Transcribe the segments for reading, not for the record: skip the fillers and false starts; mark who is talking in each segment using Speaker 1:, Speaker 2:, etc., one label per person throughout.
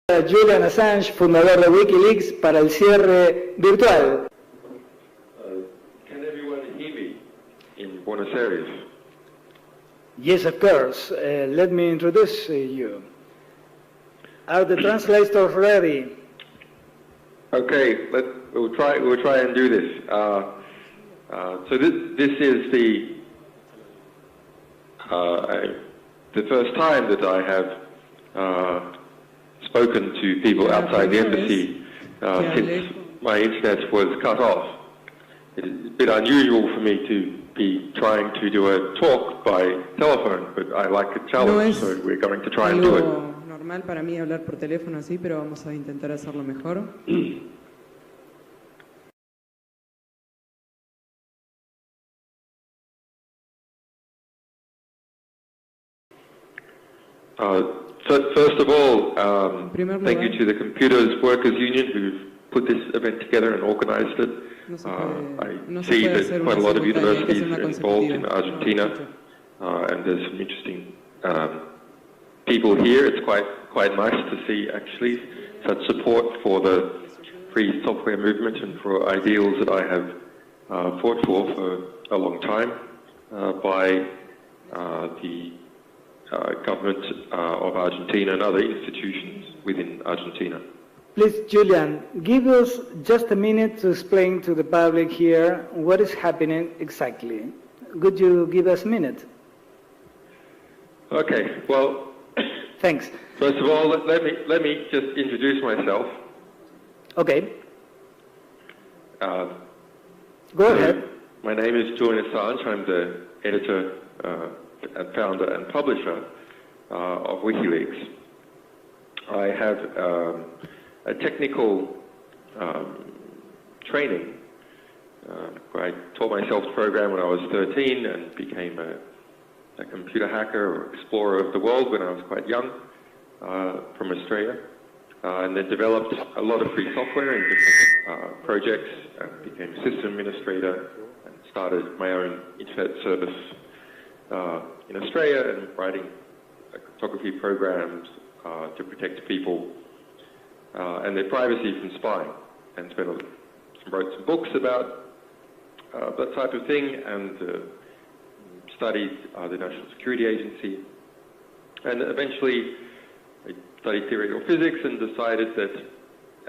Speaker 1: Julian Assange, fundador de Wikileaks, para el cierre virtual.
Speaker 2: Can everyone hear me in Buenos Aires?
Speaker 1: Yes, of course. Let me introduce you. Are the translators ready?
Speaker 2: Okay, we'll try and do this. So this is the first time that I have spoken to people outside the embassy since my internet was cut off. It's a bit unusual for me to be trying to do a talk by telephone, but I like a challenge, so we're going to try and do it.
Speaker 3: Normal para mí hablar por teléfono así, pero vamos a intentar hacerlo mejor.
Speaker 2: So first of all, thank you to the Computers Workers Union who've put this event together and organized it. I see that quite a lot of universities are involved in Argentina, and there's some interesting people here. It's quite nice to see actually such support for the free software movement and for ideals that I have fought for a long time by the government of Argentina and other institutions within Argentina.
Speaker 1: Please, Julian, give us just a minute to explain to the public here what is happening exactly. Could you give us a minute?
Speaker 2: Okay, well,
Speaker 1: thanks.
Speaker 2: First of all, let me just introduce myself.
Speaker 1: Okay. Go ahead.
Speaker 2: My name is Julian ASSANGE. I'm the editor and founder and publisher of WikiLeaks. I have a technical training. I taught myself to program when I was 13 and became a computer hacker or explorer of the world when I was quite young from Australia. And then developed a lot of free software in different projects and became a system administrator and started my own internet service in Australia and writing cryptography programs to protect people and their privacy from spying, and wrote some books about that type of thing, and studied the National Security Agency, and eventually I studied theoretical physics and decided that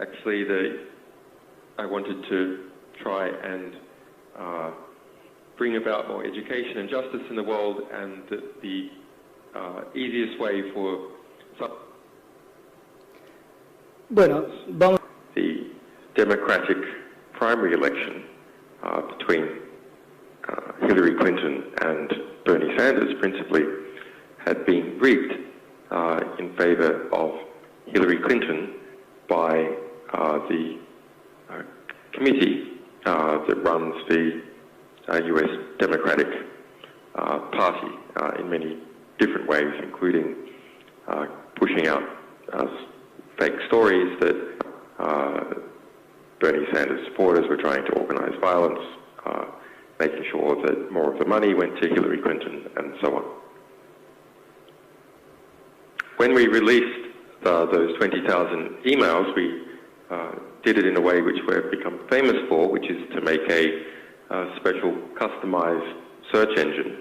Speaker 2: actually I wanted to try and bring about more education and justice in the world, and that the easiest way for the Democratic primary election between Hillary Clinton and Bernie Sanders principally had been rigged in favor of Hillary Clinton by the committee that runs the US Democratic Party in many different ways, including pushing out fake stories that Bernie Sanders supporters were trying to organize violence, making sure that more of the money went to Hillary Clinton, and so on. When we released those 20,000 emails, we did it in a way which we've become famous for, which is to make a special customized search engine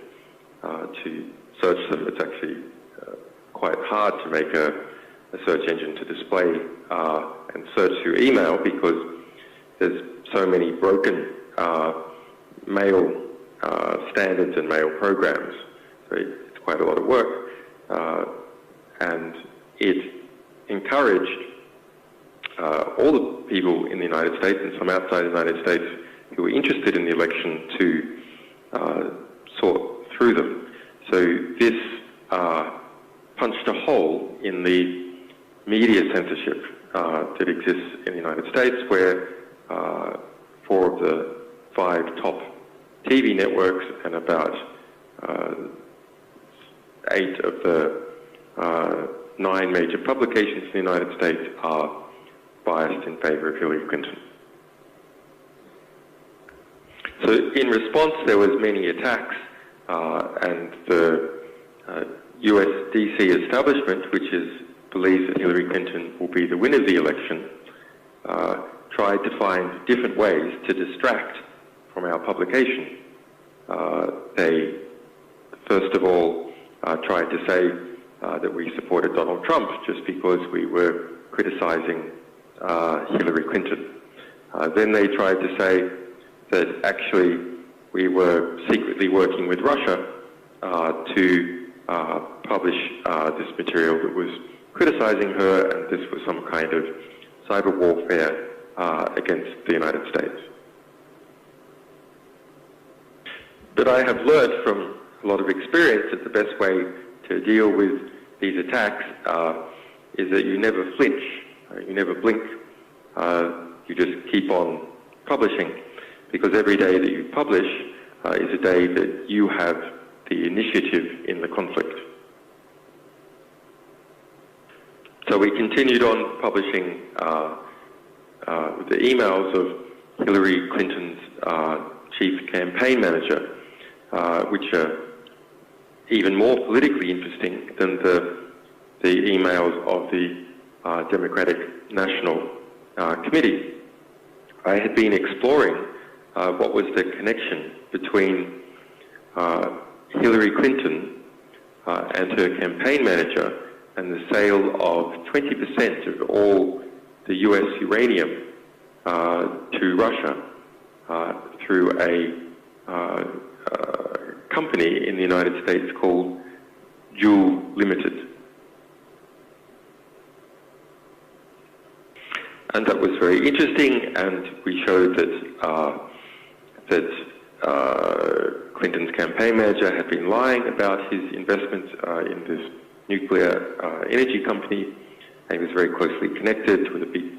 Speaker 2: to search them. It's actually quite hard to make a search engine to display and search through email because there's so many broken mail standards and mail programs. So it's quite a lot of work. And it encouraged all the people in the United States and some outside the United States who were interested in the election to sort through them. So this punched a hole in the media censorship that exists in the United States, where 4 of the 5 top TV networks and about 8 of the 9 major publications in the United States are biased in favor of Hillary Clinton. So in response, there was many attacks, and the US DC establishment, which is believes that Hillary Clinton will be the winner of the election, tried to find different ways to distract from our publication. They, first of all, tried to say that we supported Donald Trump just because we were criticizing Hillary Clinton. Then they tried to say that actually we were secretly working with Russia to publish this material that was criticizing her, and this was some kind of cyber warfare against the United States. But I have learned from a lot of experience that the best way to deal with these attacks is that you never flinch, you never blink, you just keep on publishing, because every day that you publish is a day that you have the initiative in the conflict. So we continued on publishing the emails of Hillary Clinton's chief campaign manager, which are even more politically interesting than the emails of the Democratic National Committee. I had been exploring what was the connection between Hillary Clinton and her campaign manager and the sale of 20% of all the US uranium to Russia through a company in the United States called Juul Limited. And that was very interesting, and we showed that Clinton's campaign manager had been lying about his investments in this nuclear energy company, and he was very closely connected with a big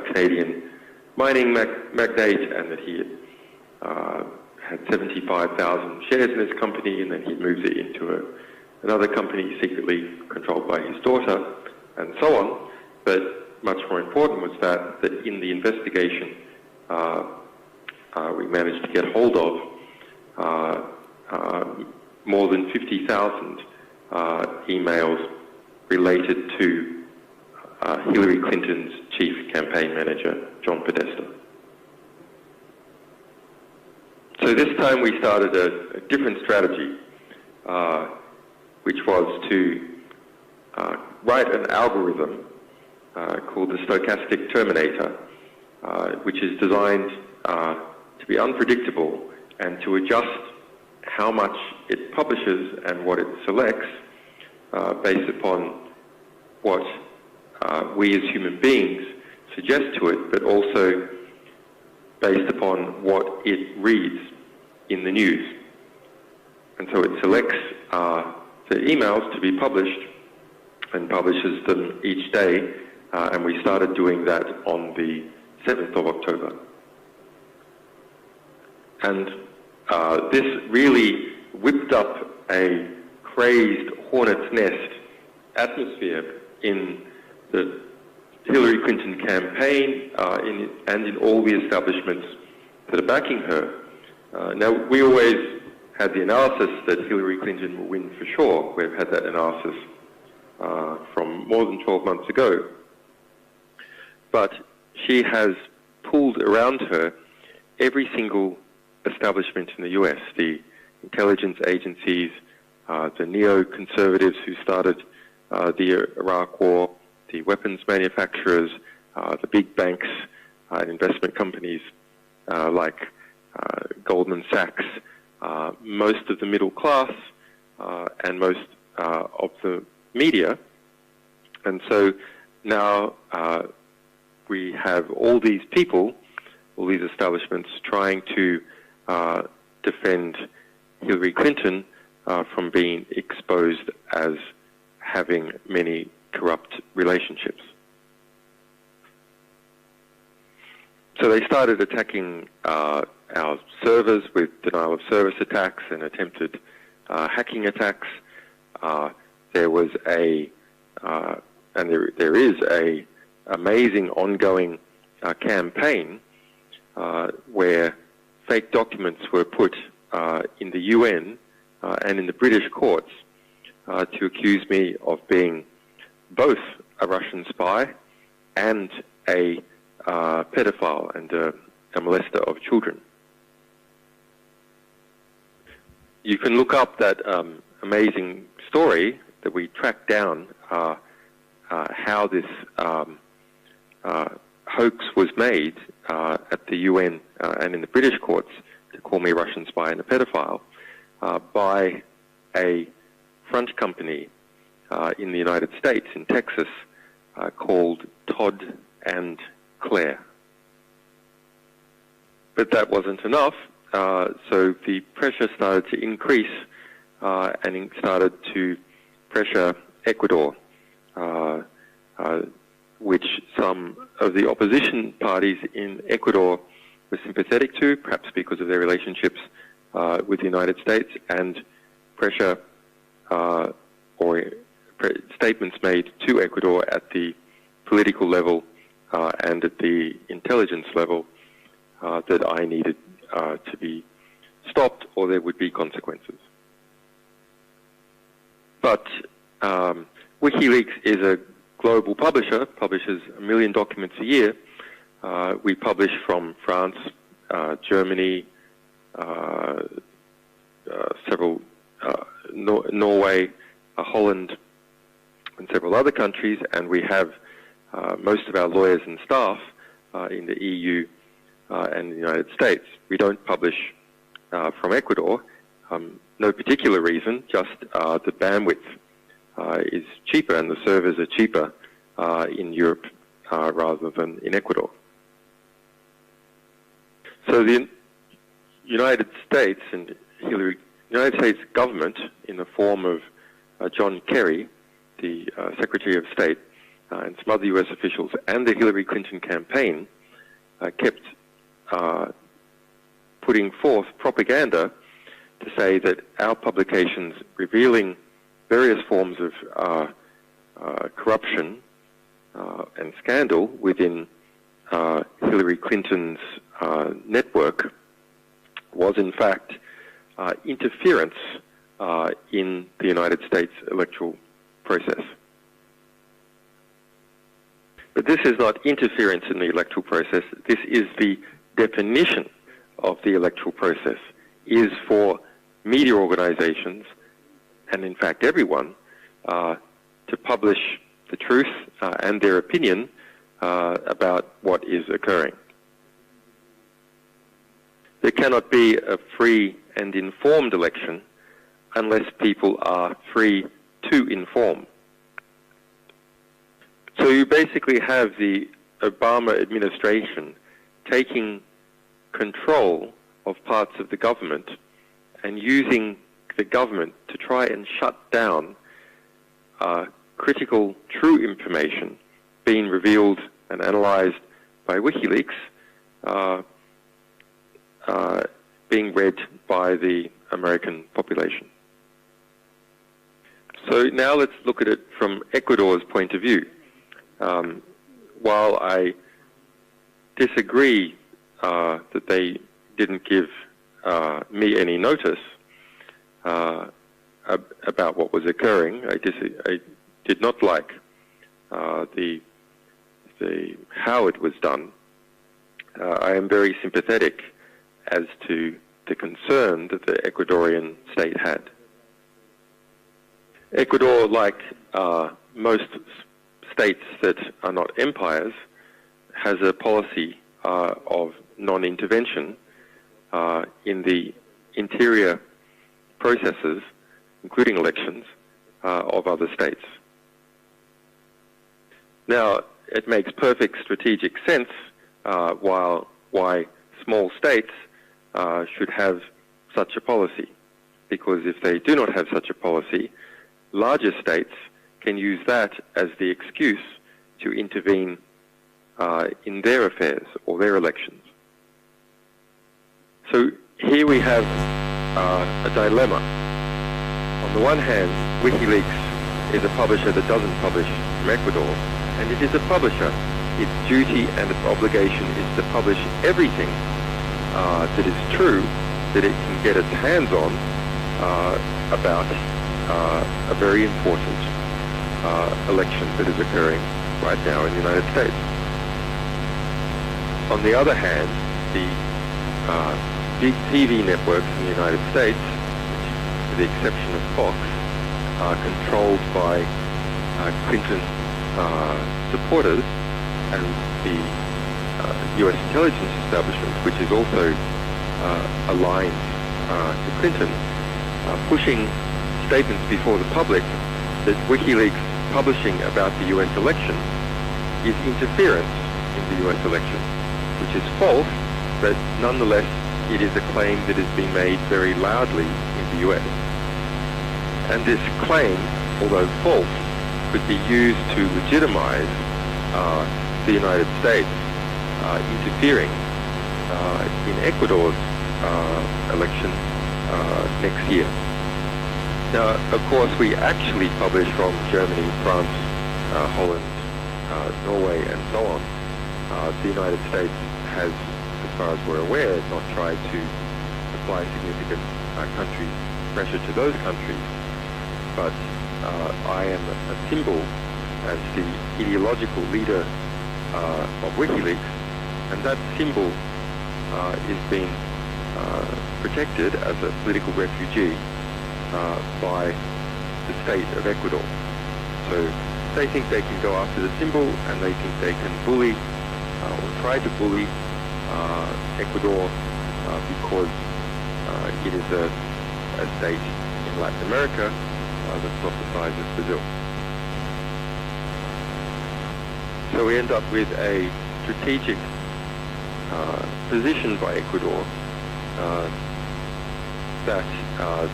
Speaker 2: Canadian mining magnate, and that he had 75,000 shares in this company, and then he moved it into another company secretly controlled by his daughter, and so on. But much more important was that in the investigation, we managed to get hold of more than 50,000 emails related to Hillary Clinton's chief campaign manager, John Podesta. So this time we started a different strategy, which was to write an algorithm called the stochastic terminator, which is designed to be unpredictable and to adjust how much it publishes and what it selects based upon what we as human beings suggest to it, but also based upon what it reads in the news. And so it selects the emails to be published and publishes them each day, and we started doing that on the 7th of October. And this really whipped up a crazed hornet's nest atmosphere in the Hillary Clinton campaign and in all the establishments that are backing her. Now, we always had the analysis that Hillary Clinton will win for sure. We've had that analysis from more than 12 months ago. But she has pulled around her every single establishment in the US, the intelligence agencies, the neoconservatives who started the Iraq War, the weapons manufacturers, the big banks and investment companies like Goldman Sachs, most of the middle class, and most of the media. And so now we have all these people, all these establishments trying to defend Hillary Clinton from being exposed as having many corrupt relationships. So they started attacking our servers with denial of service attacks and attempted hacking attacks. There was and there is a amazing ongoing campaign where fake documents were put in the UN and in the British courts to accuse me of being both a Russian spy and a pedophile and a molester of children. You can look up that amazing story that we tracked down, how this hoax was made at the UN and in the British courts to call me a Russian spy and a pedophile by a French company in the United States, in Texas, called Todd and Claire. But that wasn't enough, so the pressure started to increase and it started to pressure Ecuador, which some of the opposition parties in Ecuador were sympathetic to, perhaps because of their relationships with the United States, and pressure statements made to Ecuador at the political level and at the intelligence level that I needed to be stopped or there would be consequences. But WikiLeaks is a global publisher, publishes 1 million documents a year. We publish from France, Germany, several Norway, Holland, and several other countries, and we have most of our lawyers and staff in the EU and the United States. We don't publish from Ecuador, no particular reason, just the bandwidth is cheaper and the servers are cheaper in Europe rather than in Ecuador. So the United States and United States government, in the form of John Kerry, the Secretary of State, and some other U.S. officials, and the Hillary Clinton campaign, kept putting forth propaganda to say that our publications revealing various forms of corruption and scandal within Hillary Clinton's network was in fact interference in the United States electoral process. But this is not interference in the electoral process. This is the definition of the electoral process, is for media organizations, and in fact everyone, to publish the truth and their opinion about what is occurring. There cannot be a free and informed election unless people are free to inform. So you basically have the Obama administration taking control of parts of the government and using the government to try and shut down critical, true information being revealed and analyzed by WikiLeaks, being read by the American population. So now let's look at it from Ecuador's point of view. While I disagree that they didn't give me any notice about what was occurring, I did not like how it was done. I am very sympathetic as to the concern that the Ecuadorian state had. Ecuador, like most states that are not empires, has a policy of non-intervention in the interior processes, including elections, of other states. Now, it makes perfect strategic sense why small states should have such a policy, because if they do not have such a policy, larger states can use that as the excuse to intervene in their affairs or their elections. So here we have a dilemma. On the one hand, WikiLeaks is a publisher that doesn't publish from Ecuador, and it is a publisher. Its duty and its obligation is to publish everything that is true, that it can get its hands on about a very important election that is occurring right now in the United States. On the other hand, the big TV networks in the United States, with the exception of Fox, are controlled by Clinton supporters, and the U.S. intelligence establishment, which is also aligned to Clinton, pushing statements before the public that WikiLeaks publishing about the U.S. election is interference in the U.S. election, which is false, but nonetheless it is a claim that has been made very loudly in the U.S. And this claim, although false, could be used to legitimize the United States interfering in Ecuador's election next year. Now, of course, we actually publish from Germany, France, Holland, Norway, and so on. The United States has, as far as we're aware, not tried to apply significant country pressure to those countries. But I am a symbol as the ideological leader of WikiLeaks, and that symbol is being protected as a political refugee by the state of Ecuador. So they think they can go after the symbol, and they think they can bully or try to bully Ecuador because it is a state in Latin America that's not the size of Brazil. So we end up with a strategic position by Ecuador that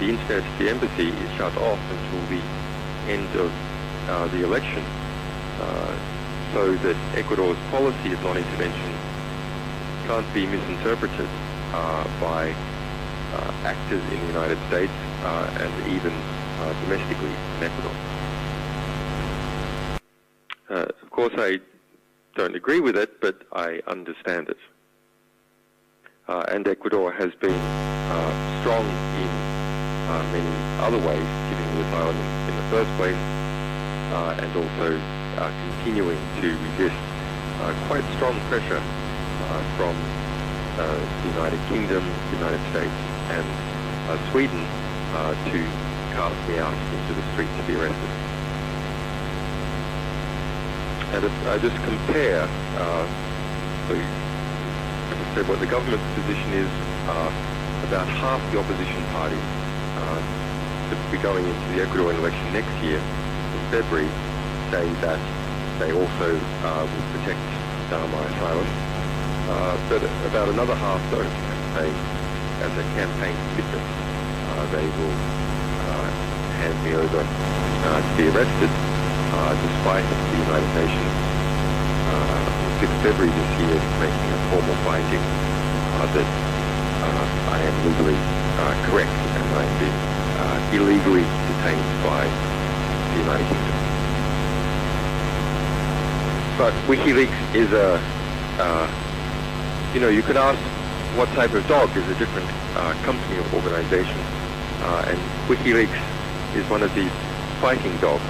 Speaker 2: the internet, the embassy, is shut off until the end of the election, so that Ecuador's policy of non-intervention can't be misinterpreted by actors in the United States and even domestically in Ecuador. Of course, I don't agree with it, but I understand it. And Ecuador has been strong in many other ways, giving the asylum in the first place, and also continuing to resist quite strong pressure from the United Kingdom, the United States, and Sweden to cast me out into the street to be arrested. And if I just compare, what the government's position is, about half the opposition parties that will be going into the Ecuadorian election next year in February say that they also will protect my asylum. But about another half don't, and say as a campaign commitment they will hand me over to be arrested, despite the United Nations on 6th February this year making a formal finding that I am legally correct and I am being illegally detained by the United Kingdom. But WikiLeaks is you could ask what type of dog is a different company or organization, and WikiLeaks is one of these fighting dogs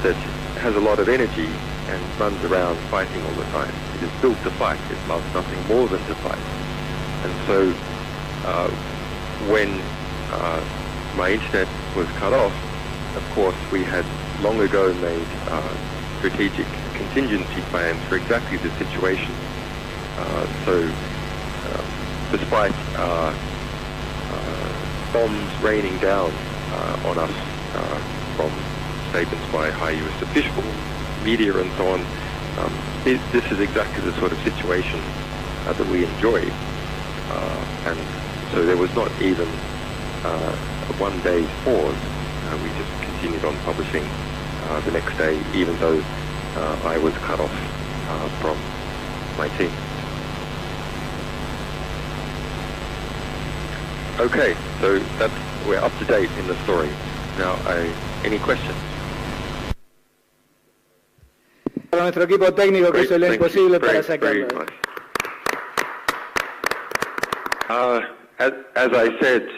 Speaker 2: that has a lot of energy and runs around fighting all the time. It is built to fight. It loves nothing more than to fight. And so when my internet was cut off, of course, we had long ago made strategic contingency plans for exactly this situation. So despite bombs raining down on us from statements by high U.S. officials, media and so on, this is exactly the sort of situation that we enjoy. And so there was not even a one-day pause. We just continued on publishing the next day, even though I was cut off from my team. Okay, so we're up to date in the story. Now, any questions?
Speaker 1: Para nuestro equipo técnico que hizo lo imposible para sacarlo.
Speaker 2: As I said,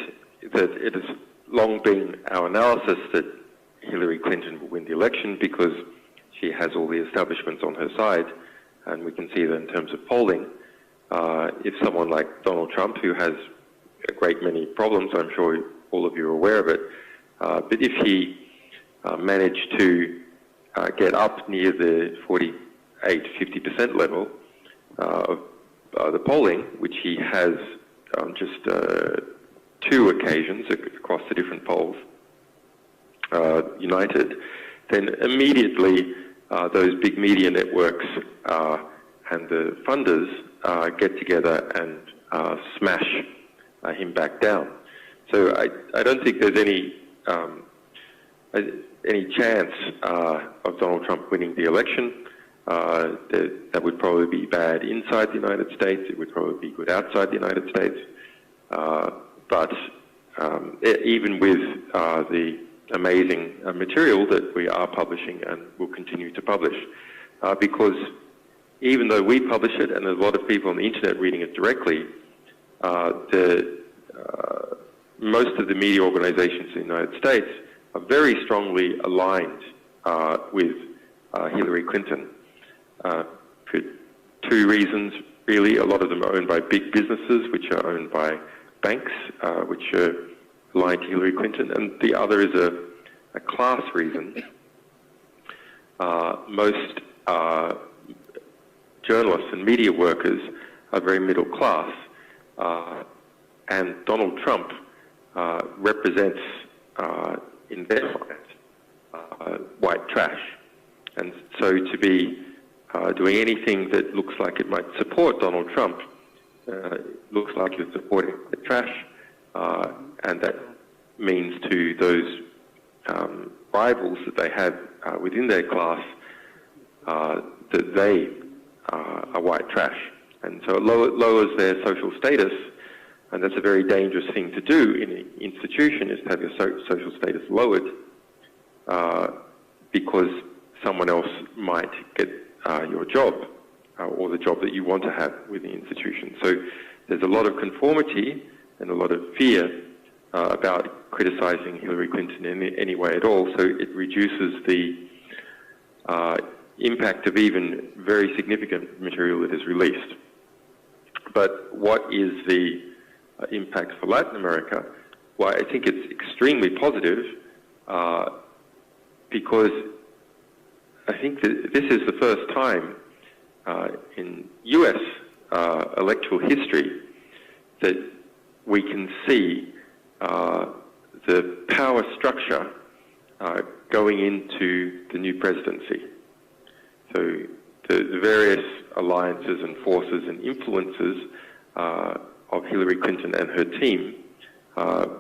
Speaker 2: that it has long been our analysis that Hillary Clinton will win the election because she has all the establishments on her side, and we can see that in terms of polling. If someone like Donald Trump, who has a great many problems, I'm sure all of you are aware of it, but if he managed to get up near the 48-50% level of the polling, which he has on just 2 occasions across the different polls, united, then immediately those big media networks and the funders get together and smash him back down. So I don't think there's any chance of Donald Trump winning the election. That would probably be bad inside the United States. It would probably be good outside the United States. But even with the amazing material that we are publishing and will continue to publish, because even though we publish it and there's a lot of people on the internet reading it directly, most of the media organizations in the United States are very strongly aligned with Hillary Clinton for 2 reasons, really. A lot of them are owned by big businesses, which are owned by banks, which are aligned to Hillary Clinton, and the other is a class reason. Most journalists and media workers are very middle class, and Donald Trump represents, in their mind, white trash. And so to be doing anything that looks like it might support Donald Trump looks like you're supporting the trash, and that means to those rivals that they have within their class that they are white trash. And so it lowers their social status, and that's a very dangerous thing to do in an institution, is to have your social status lowered because someone else might get your job or the job that you want to have with the institution. So there's a lot of conformity and a lot of fear about criticizing Hillary Clinton in any way at all, so it reduces the impact of even very significant material that is released. But what is the impact for Latin America? Well, I think it's extremely positive because I think that this is the first time in US electoral history that we can see the power structure going into the new presidency. So the various alliances and forces and influences of Hillary Clinton and her team,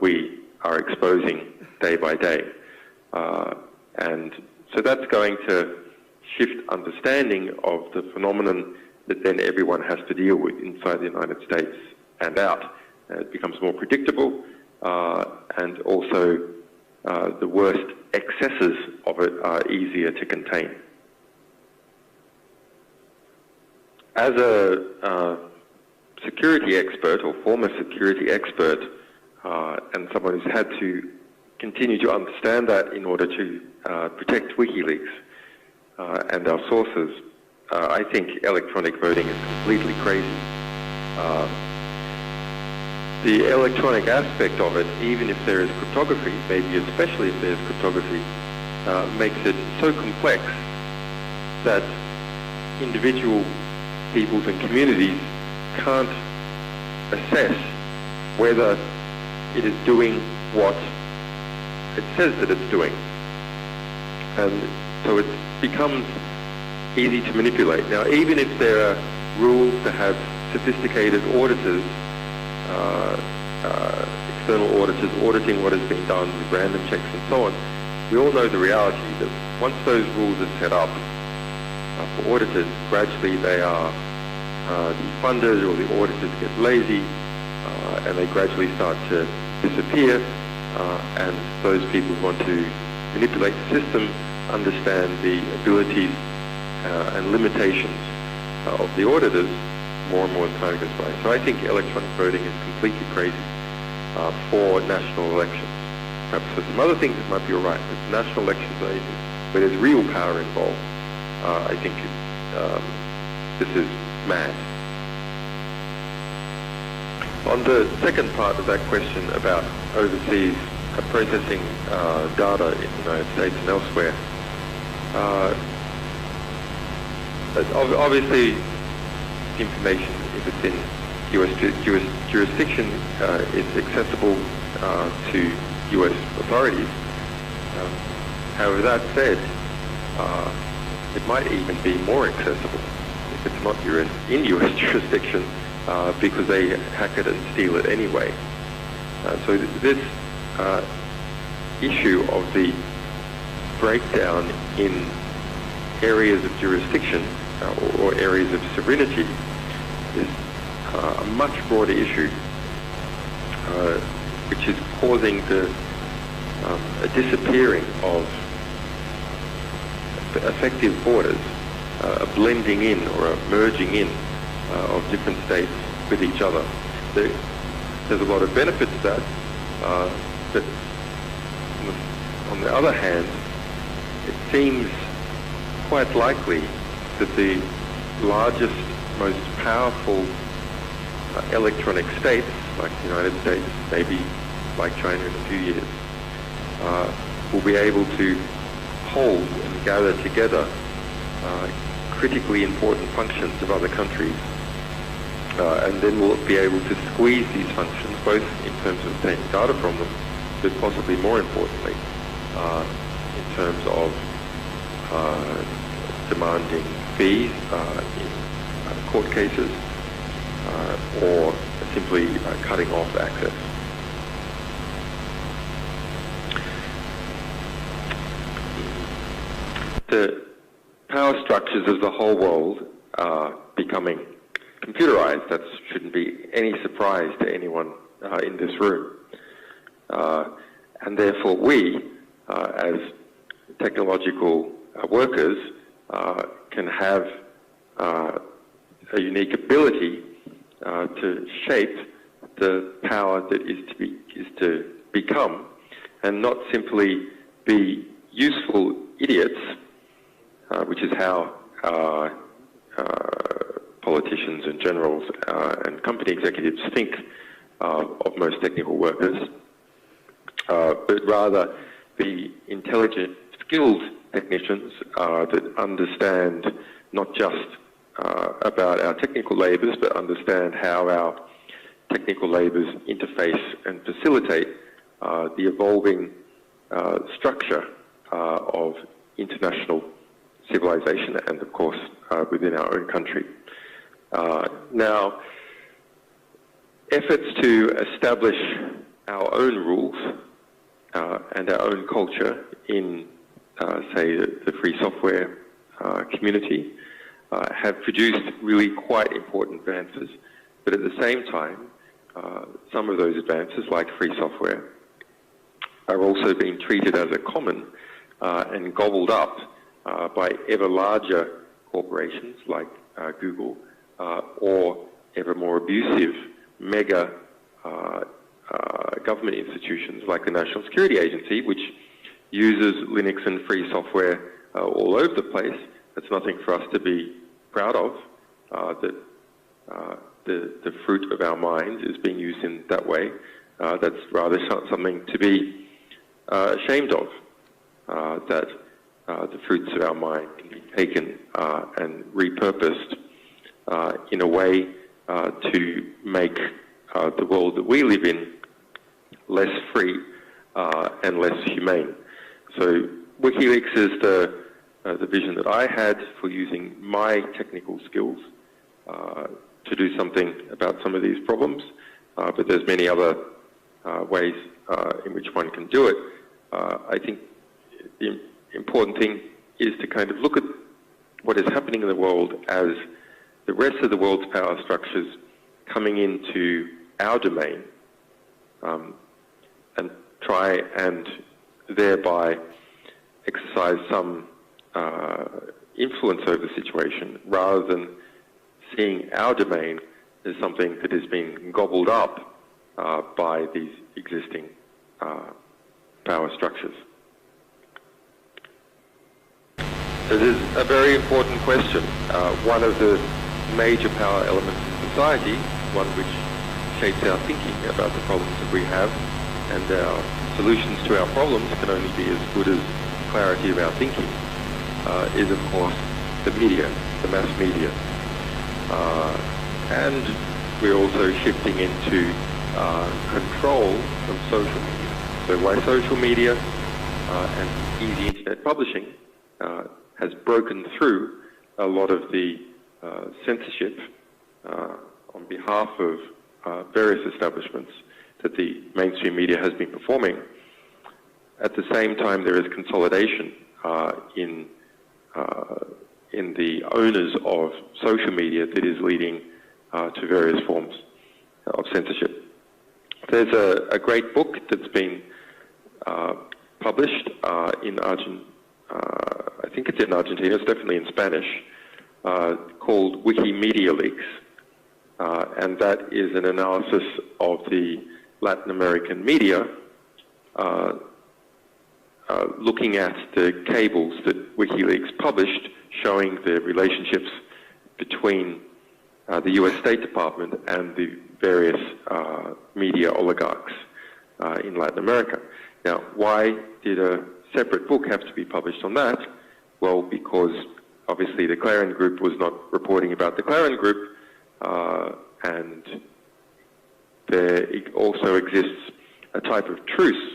Speaker 2: we are exposing day by day. And so that's going to shift understanding of the phenomenon that then everyone has to deal with inside the United States and out. It becomes more predictable, and also the worst excesses of it are easier to contain. As a security expert or former security expert, and someone who's had to continue to understand that in order to protect WikiLeaks and our sources, I think electronic voting is completely crazy. The electronic aspect of it, even if there is cryptography, maybe especially if there's cryptography, makes it so complex that individual peoples and communities can't assess whether it is doing what it says that it's doing. And so it becomes easy to manipulate. Now, even if there are rules to have sophisticated auditors, external auditors auditing what has been done with random checks and so on, we all know the reality that once those rules are set up for auditors, gradually they are, the funders or the auditors get lazy, and they gradually start to disappear, and those people who want to manipulate the system understand the abilities and limitations of the auditors more and more as time goes by. So I think electronic voting is completely crazy for national elections. perhaps for some other things it might be all right, but national elections where there's real power involved, I think this is mad. On the second part of that question about overseas processing data in the United States and elsewhere, obviously information, if it's in US jurisdiction, is accessible to US authorities. However, that said, it might even be more accessible if it's not in US jurisdiction, because they hack it and steal it anyway. So this issue of the breakdown in areas of jurisdiction or areas of sovereignty is a much broader issue, which is causing a disappearing of effective borders, a blending in or a merging in of different states with each other. There's a lot of benefits to that, but on the other hand, it seems quite likely that the largest, most powerful electronic states, like the United States, maybe like China in a few years, will be able to hold and gather together critically important functions of other countries, and then we'll be able to squeeze these functions, both in terms of obtaining data from them, but possibly more importantly, in terms of demanding fees in court cases, or simply cutting off access. The power structures of the whole world are becoming computerized. That shouldn't be any surprise to anyone in this room. And therefore we, as technological workers, can have a unique ability to shape the power that is to become, and not simply be useful idiots, which is how politicians and generals and company executives think of most technical workers, but rather be intelligent, skilled technicians that understand not just about our technical labours, but understand how our technical labours interface and facilitate the evolving structure of international civilization and, of course, within our own country. Now, efforts to establish our own rules and our own culture in, say, the free software community have produced really quite important advances, but at the same time, some of those advances, like free software, are also being treated as a common and gobbled up by ever larger corporations like Google, or ever more abusive mega government institutions like the National Security Agency, which uses Linux and free software all over the place. That's nothing for us to be proud of, that the fruit of our minds is being used in that way. That's rather something to be ashamed of, that the fruits of our mind can be taken and repurposed in a way to make the world that we live in less free and less humane. So WikiLeaks is the vision that I had for using my technical skills to do something about some of these problems, but there's many other ways in which one can do it. I think the important thing is to kind of look at what is happening in the world as the rest of the world's power structures coming into our domain, and try and thereby exercise some influence over the situation, rather than seeing our domain as something that is being gobbled up by these existing power structures? It is a very important question. One of the major power elements in society, one which shapes our thinking about the problems that we have, and our solutions to our problems can only be as good as clarity of our thinking, is of course the media, the mass media. And we're also shifting into control from social media. So why social media and easy internet publishing has broken through a lot of the censorship on behalf of various establishments that the mainstream media has been performing. At the same time, there is consolidation in the owners of social media that is leading to various forms of censorship. There's a great book that's been published in Argentina. I think it's in Argentina, it's definitely in Spanish, called Wikimedia Leaks. And that is an analysis of the Latin American media looking at the cables that WikiLeaks published showing the relationships between the US State Department and the various media oligarchs in Latin America. Now, why did a separate book have to be published on that? Well, because obviously the Clarion Group was not reporting about the Clarion Group, and there also exists a type of truce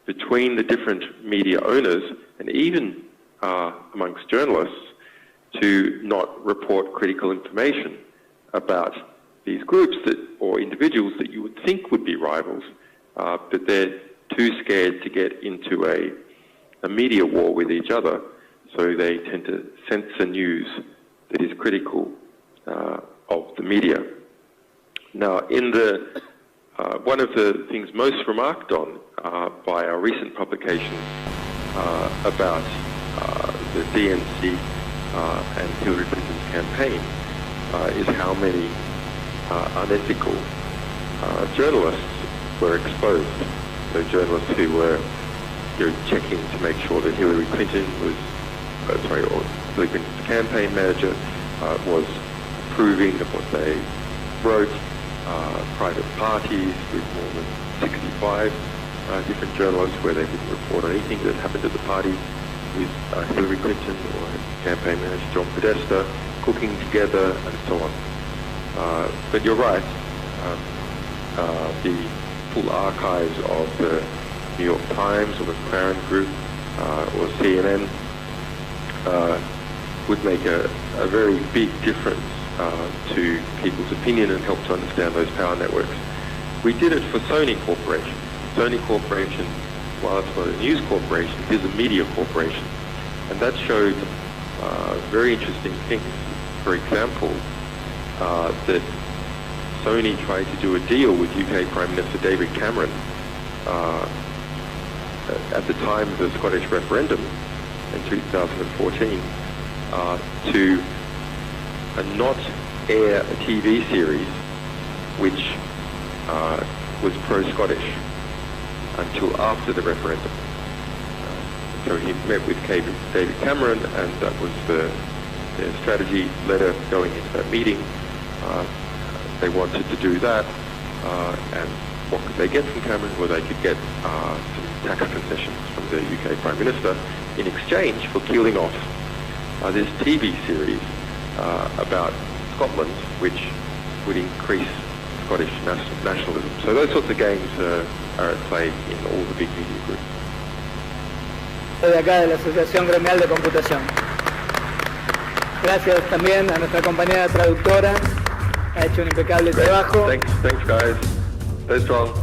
Speaker 2: between the different media owners and even amongst journalists to not report critical information about these groups that, or individuals that you would think would be rivals, but they're too scared to get into a media war with each other, so they tend to censor news that is critical of the media. Now, in the one of the things most remarked on by our recent publication about the DNC and Hillary Clinton's campaign is how many unethical journalists were exposed. So journalists who were checking to make sure that Hillary Clinton was, or Hillary Clinton's campaign manager was approving of what they wrote, private parties with more than 65 different journalists where they didn't report on anything that happened at the party with Hillary Clinton or her campaign manager John Podesta cooking together and so on. But you're right, the full archives of the New York Times or the Clarion Group or CNN would make a very big difference to people's opinion and help to understand those power networks. We did it for Sony Corporation. Sony Corporation, while it's not a news corporation, it is a media corporation. And that showed very interesting things. For example, that Sony tried to do a deal with UK Prime Minister David Cameron at the time of the Scottish referendum in 2014 to not air a TV series which was pro-Scottish until after the referendum. So he met with David Cameron, and that was the strategy letter going into that meeting. They wanted to do that, and what could they get from Cameron? Well, they could get some tax concessions from the UK Prime Minister in exchange for killing off this TV series about Scotland, which would increase Scottish nationalism. So those sorts of games are at play in all the big media groups.
Speaker 1: De acá de la Asociación Gremial de Computación. Gracias también a nuestra compañera traductora, ha hecho un impecable trabajo.
Speaker 2: Thanks guys. Stay strong.